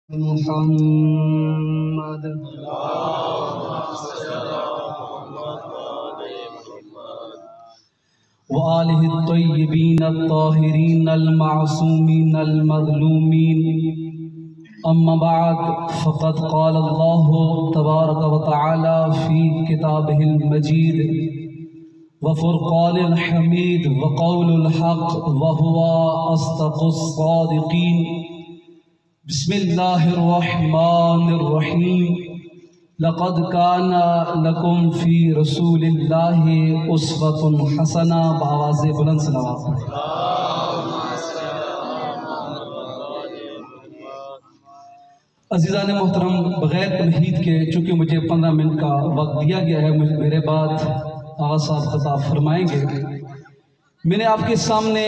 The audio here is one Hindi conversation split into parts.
मुहम्मद व आलिहि तय्यबीन अत्ताहिरीन अल-मासूमीन अल-मज़लूमीन। अम्मा बाद फ़क़द क़ाल अल्लाहु तबारक व तआला फ़ी किताबिहिल मजीद व फ़ुरक़ानिल हमीद व क़ौलुल हक़ व हुवा अस्दक़ुस सादिक़ीन। बिस्मिल्लाहिर्रहमानिर्रहीम। लक़द काना लकुम फ़ी रसूलिल्लाहि उस्वतुन हसना। बावाज़े बुलंद सलावत पढ़ें। अज़ीज़ान मोहतरम, बग़ैर तमहीद के चूँकि मुझे 15 मिनट का वक्त दिया गया है, मेरे बाद आगा साहब ख़िताब फरमाएंगे। मैंने आपके सामने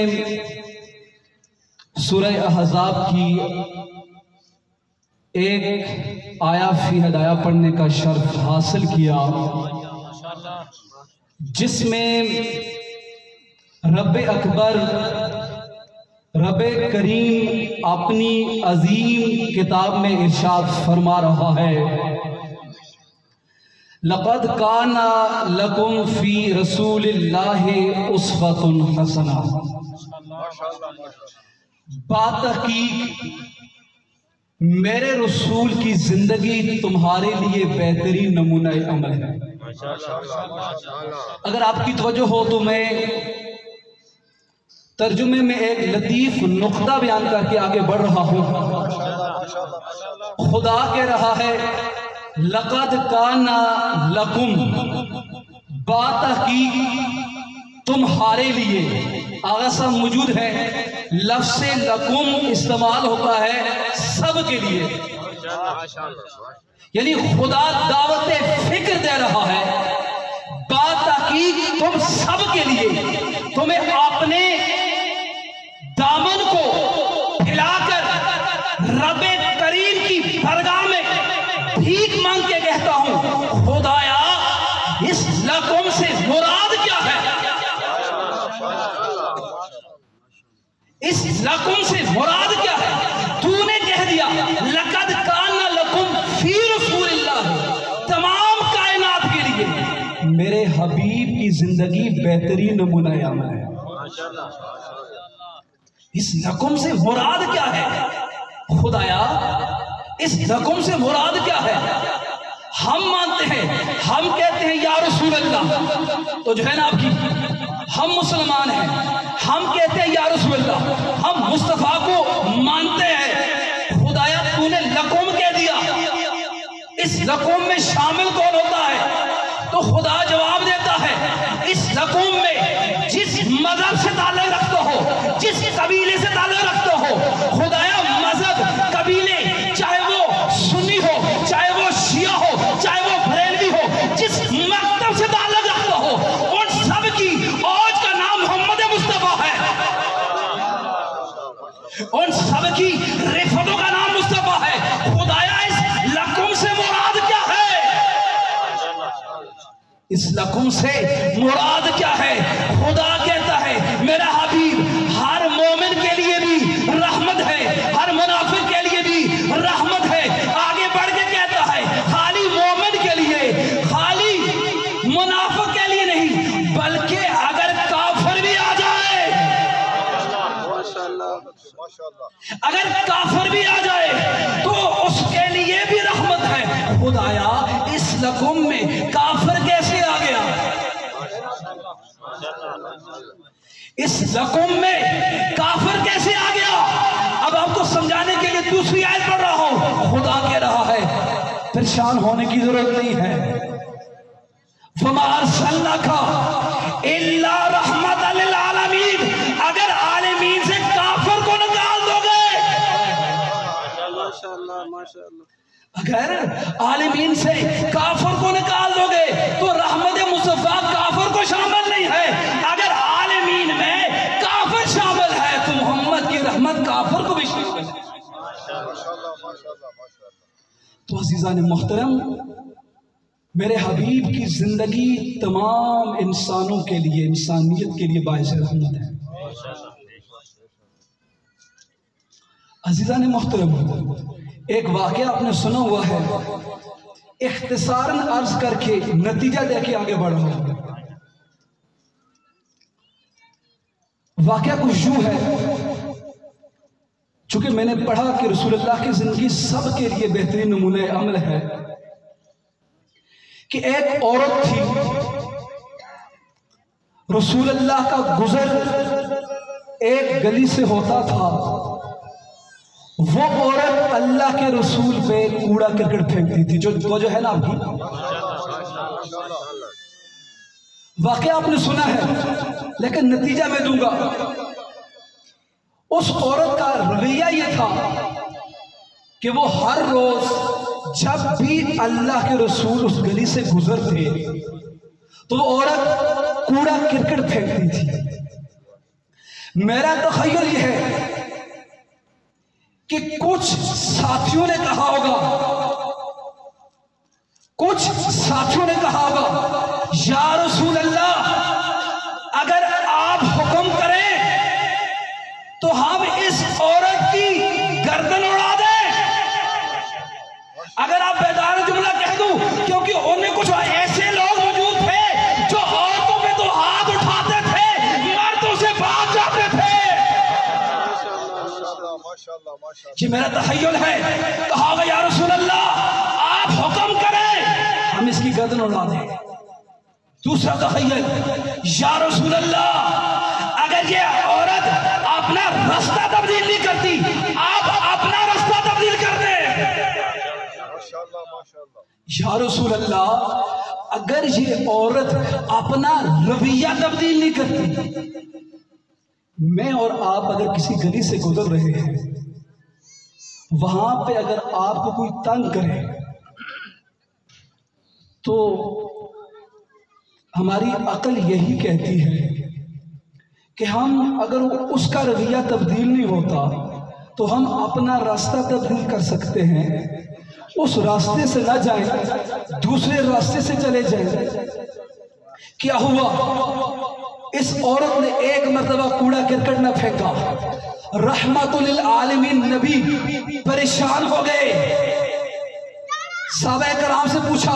सूरह अहज़ाब की एक आया फ़ी हदाया पढ़ने का शर्फ हासिल किया, जिसमें रब अकबर रब करीम अपनी अजीम किताब में इरशाद फरमा रहा है, लक़द काना लकुम फ़ी रसूलिल्लाहि उस्वतुन हसना। बातहकीक मेरे रसूल की जिंदगी तुम्हारे लिए बेहतरीन नमूना अमल है। अगर आपकी तवज्जो हो तो मैं तर्जुमे में एक लतीफ नुक्ता बयान करके आगे बढ़ रहा हूं। खुदा कह रहा है, लक़द काना लकुम, बातहकीक तुम्हारे लिए। आगा साहब मौजूद है, लफ्ज़ से लकुम इस्तेमाल होता है सब के लिए, यानी खुदा दावत फिक्र दे रहा है, बातहकीक तुम सब के लिए। तुम्हें अपने दामन को फैलाकर रब करीम की बरगाह में भीख मांग के कहता हूं, खुदाया इस लकुम से मुराद क्या है? इस लकुम से मुराद क्या है? तूने कह दिया लक़द काना लकुम फ़ी रसूलिल्लाह, तमाम कायनात के लिए मेरे हबीब की जिंदगी बेहतरीन नमूना अमल है। इस लकुम से मुराद क्या है? खुदाया इस लकुम से मुराद क्या है? हम मानते हैं, हम कहते हैं या रसूल अल्लाह, तो जो है ना आपकी, हम मुसलमान हैं, हम कहते हैं या रसूल अल्लाह, हम मुस्तफा को मानते हैं। खुदाया तूने लकुम कह दिया, इस लकुम में शामिल कौन होता है? तो खुदा जवाब देता है, इस लकुम में जिस मजहब से ताल्लुक रखते हो, जिस कबीले से ताल्लुक रखते हो, खुदाया मजहब कबीले, चाहे वो सुन्नी हो, चाहे वो शिया हो, चाहे वो बरेलवी हो, जिस मकतब से ताल्लुक रखते हो, उन सब की औज का नाम मोहम्मद मुस्तफा है, उन सब की रिफतों का नाम मुस्तफा है। खुदाया इस लकुम से मुराद क्या है? इस लकुम से मुराद क्या है? खुदा कहता है, मेरा हबीब हर मोमिन के लिए भी रहमत है, हर मुनाफिक के लिए भी रहमत है। आगे बढ़ के कहता है, खाली मोमिन के लिए, खाली मुनाफिक के लिए नहीं, बल्कि अगर काफिर भी आ जाए, अगर काफिर भी आ जाए तो उसके लिए भी रहमत है। खुदाया इस लकुम में काफिर कैसे आ गया? इस लकुम में काफिर कैसे आ गया? अब आपको समझाने के लिए दूसरी आयत पढ़ रहा हूं। खुदा कह रहा है, परेशान होने की जरूरत नहीं है। वमा अरसलनाका इल्ला रहमतल लिल आलमीन। अगर आलमीन से काफिर को निकाल दोगे, माशाअल्लाह माशाअल्लाह, अगर आलमीन से काफिर को निकाल दोगे तो रहमत मुस्तफा काफिर को शामिल नहीं है। अगर आलमीन में काफिर शामिल है तो मोहम्मद की रहमत काफिर को भी शामिल है। तो अज़ीज़ान मोहतरम, मेरे हबीब की जिंदगी तमाम इंसानों के लिए, इंसानियत के लिए बाइस रहमत है। अज़ीज़ान मोहतरम, एक वाकया आपने सुना हुआ है, इख्तिसारन अर्ज करके नतीजा देके आगे बढ़ रहा हूं। वाकया कुछ यूं है, चूंकि मैंने पढ़ा कि रसूलुल्लाह की जिंदगी सबके लिए बेहतरीन नमूने अमल है, कि एक औरत थी, रसूलुल्लाह का गुजर एक गली से होता था, वो औरत अल्लाह के रसूल पे कूड़ा करकट फेंकती थी, जो है ना आपकी वाकया आपने सुना है, लेकिन नतीजा मैं दूंगा। उस औरत का रवैया ये था कि वो हर रोज जब भी अल्लाह के रसूल उस गली से गुजरते तो वो औरत कूड़ा करकट फेंकती थी। मेरा तखय्युल ये है कि कुछ साथियों ने कहा होगा, या रसूल अल्लाह, अगर आप हुक्म करें तो हम इस औरत की गर्दन उड़ा दें। अगर आप बेदार जुमला कह दूं, क्योंकि उनमें कुछ ऐसे लोग मौजूद थे जो औरतों पे तो हाथ उठाते थे, मर्दों से भाग जाते थे। जी मेरा तखय्युल है, कहा होगा या रसूल अल्लाह आप हुक्म करें हम इसकी गर्दन उड़ा दें। दूसरा तखय्युल, या रसूल अल्लाह अगर ये औरत अपना रास्ता तब्दील नहीं करती, आप अपना रास्ता तब्दील कर दें। या रसूल अल्लाह अगर ये औरत अपना रवैया तब्दील नहीं करती, मैं और आप अगर किसी गली से गुजर रहे हैं, वहां पे अगर आपको कोई तंग करे तो हमारी अकल यही कहती है कि हम अगर उसका रवैया तब्दील नहीं होता तो हम अपना रास्ता तब्दील कर सकते हैं, उस रास्ते से ना जाएं, दूसरे रास्ते से चले जाएं। क्या हुआ, इस औरत ने एक मर्तबा कूड़ा करकट न फेंका, रहमतुल लिल आलमीन नबी परेशान हो गए। सहाबा कराम से पूछा,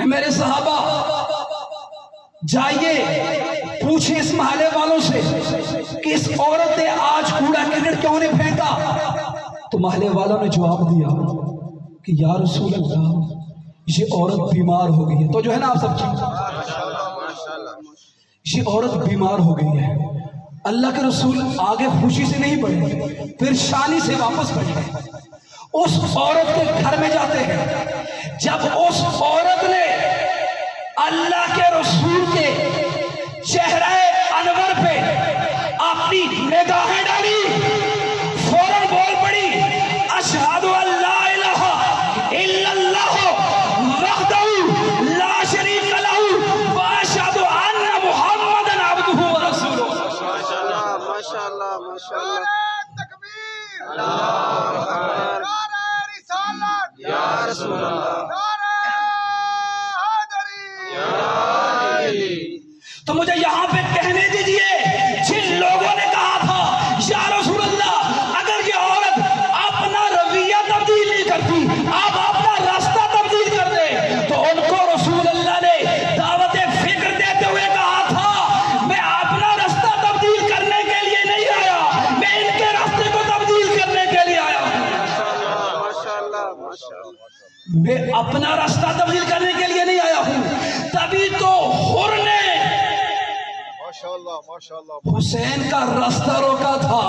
मेरे सहाबा जाइए पूछिए इस महल्ले वालों से कि इस औरत ने आज कूड़ा करकट क्यों नहीं फेंका। तो महल्ले वालों ने जवाब दिया कि या रसूल अल्लाह ये औरत बीमार हो गई है। तो जो है ना आप सब ये औरत बीमार हो गई है। अल्लाह के रसूल आगे खुशी से नहीं बढ़े, फिर शानी से वापस बढ़े। उस औरत के घर में जाते हैं। जब उस औरत ने अल्लाह के रसूल के चेहरे अनवर पे अपनी निगाहें डाली, फौरन बोल पड़ी, अशहदु अल्ला इलाहा इल्लल्लाह वहदहु ला शरीका लहू व अशहदु अन्ना मुहम्मदन अब्दुहु व रसूलुहु। माशाअल्लाह माशाअल्लाह माशाअल्लाह, तकबीर, अल्लाहु अकबर, नारे रिसालत या रसूल अल्लाह। तो मुझे यहाँ पे कहने दीजिए, जिन लोगों ने कहा था या रसूल अल्लाह अगर ये औरत अपना रवैया तब्दील नहीं करती, आप अपना रास्ता तब्दील कर दे, तो उनको रसूल अल्लाह ने दावत फिक्र देते हुए कहा था, मैं अपना रास्ता तब्दील करने के लिए नहीं आया, मैं इनके रास्ते को तब्दील करने के लिए आया। मैं अपना रास्ता तब्दील करने के लिए नहीं आया हूँ। तभी तो हुर ने हुसैन का रास्ता रोका था।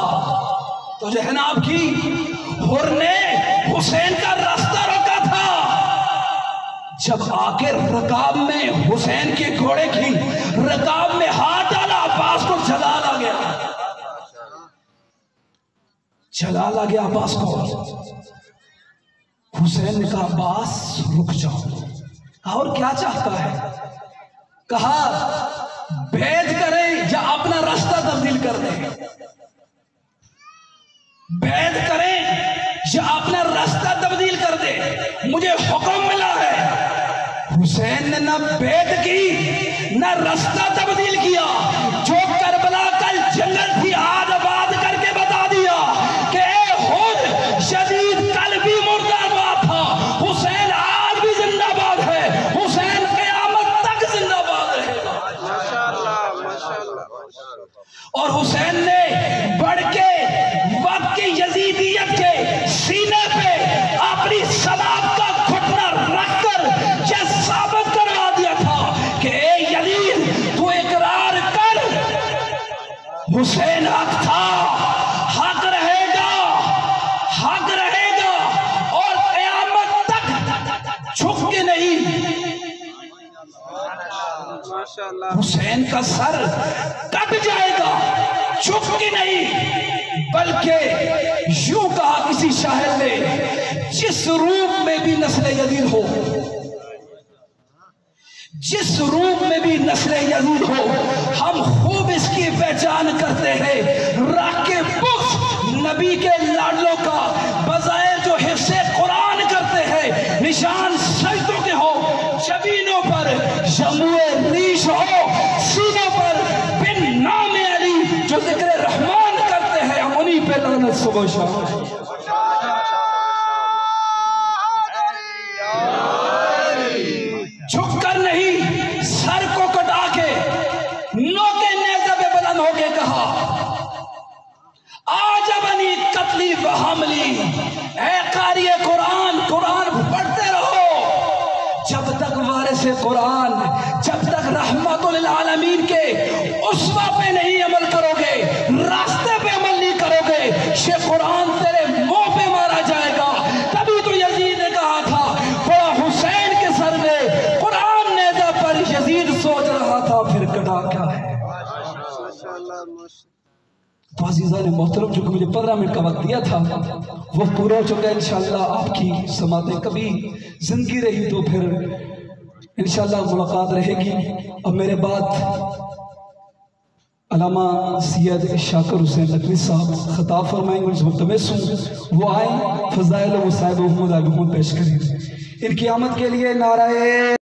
तो जो है ना आपकी हुर ने हुसैन का रास्ता रोका था। जब आके रकाब में हुसैन के घोड़े की रकाब में हाथ डाला, अब्बास को जलाल आ गया, जलाल आ गया अब्बास को। हुसैन ने कहा अब्बास रुक जाओ। कहा और क्या चाहता है? कहा भेद करें या अपना रास्ता तब्दील कर दें, भेद करें या अपना रास्ता तब्दील कर दे, मुझे हुक्म मिला है। हुसैन ने ना भेद की ना रास्ता तब्दील किया। जो करबला कल जंगल थी आज आबाद करके बता दिया कि ए हुद शदीद हुसैन का सर कट जाएगा, चुप के नहीं, बल्कि यूं कहा किसी शायर ने, जिस रूप में भी नस्ल यजीद हो, जिस रूप में भी नस्ल यजीद हो, हम खूब इसकी पहचान करते हैं। राकिब नबी के लाडलों का बजाय जो हिफ्ज़े कुरान करते हैं, निशान सजदों के हो, जबीनों पर जमुए रीश हो, सीनों पर बिन नाम अली जो जिक्र रहमान करते हैं, हम उन्हीं पे लानत सुबह शाम। झुककर नहीं, सर को कटा के नोके नेज़े पे बुलंद होके कहा, आजबनी कत्ली व हमली, ऐ कारिए कुरान, कुरान पढ़ते रहो जब तक वारिस कुरान, जब तक रहमतुल लिल आलमीन के उसवा पे नहीं अमल करोगे, रास्ते पे अमल नहीं करोगे, शे कुरान तेरे मुंह पे मारा जाएगा। तभी तो यजीद ने कहा था, बड़ा हुसैन के सर में कुरान नेज़ा पर यजीद सोच रहा था, फिर कटा क्या है। तो अज़ीज़ान मोहतरम, जो मुझे 15 मिनट का वक्त दिया था वो पूरा हो चुका है। इंशाअल्लाह आपकी समातें कभी जिंदगी रही तो फिर इंशाअल्लाह मुलाकात रहेगी। और मेरे बाद अल्लामा सैयद शाकिर हुसैन नकवी साहब खिताब फरमाएंगे, उनसे मुल्तमस हूँ वो आए, फ़ज़ाइल व मसाइब पेश करें। इनकी आमद के लिए नाराए